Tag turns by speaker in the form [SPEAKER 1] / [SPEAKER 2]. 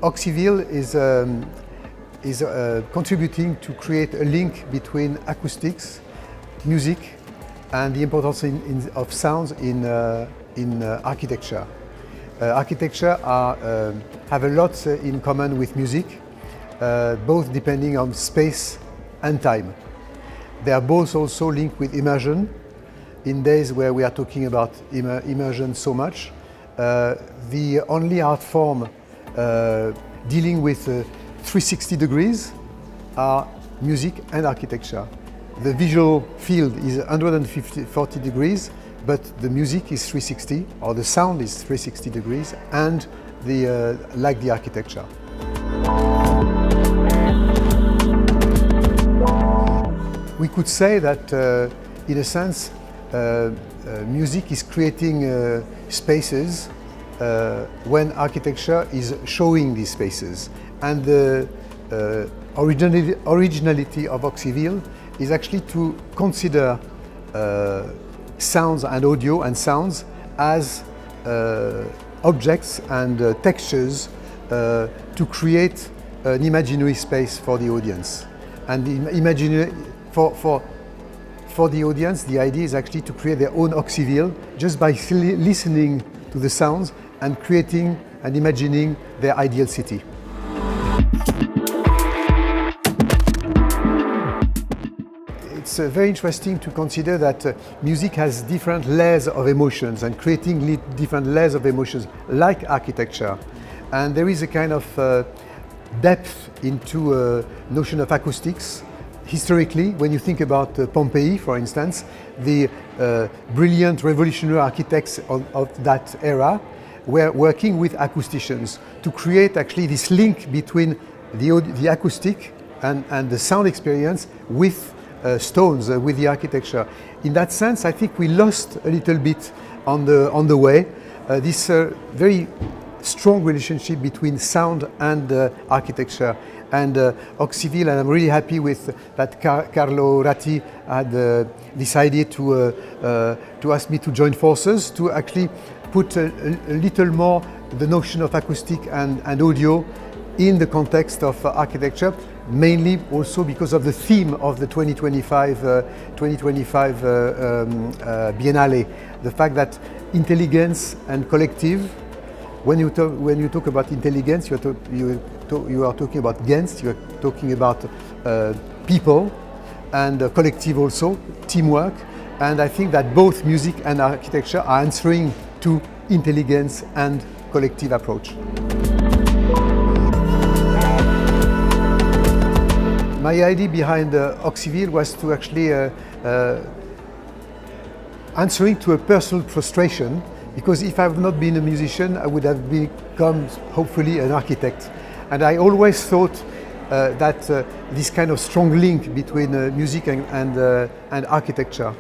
[SPEAKER 1] Oxyville is contributing to create a link between acoustics, music, and the importance of sounds in architecture. Architecture have a lot in common with music, both depending on space and time. They are both also linked with immersion. In days where we are talking about immersion so much, the only art form dealing with 360 degrees are music and architecture. The visual field is 140 degrees, but the music is 360, or the sound is 360 degrees, and like the architecture. We could say that, in a sense, music is creating spaces when architecture is showing these spaces. And the originality of Oxyville is actually to consider sounds and audio and sounds as objects and textures to create an imaginary space for the audience. And for the audience, the idea is actually to create their own Oxyville just by listening to the sounds and creating and imagining their ideal city. It's very interesting to consider that music has different layers of emotions, and creating different layers of emotions like architecture. And there is a kind of depth into a notion of acoustics. Historically, when you think about Pompeii, for instance, the brilliant revolutionary architects of that era were working with acousticians to create actually this link between the acoustic and the sound experience with stones, with the architecture. In that sense, I think we lost a little bit on the way this very strong relationship between sound and architecture. And Oxyville, and I'm really happy with that Carlo Ratti had decided to ask me to join forces to actually put a little more the notion of acoustic and audio in the context of architecture, mainly also because of the theme of the 2025 Biennale, the fact that intelligence and collective. When you talk about intelligence, you are talking about gens, you are talking about people, and collective also, teamwork. And I think that both music and architecture are answering to intelligence and collective approach. My idea behind Oxyville was to actually answering to a personal frustration. Because if I had not been a musician, I would have become, hopefully, an architect. And I always thought that this kind of strong link between music and architecture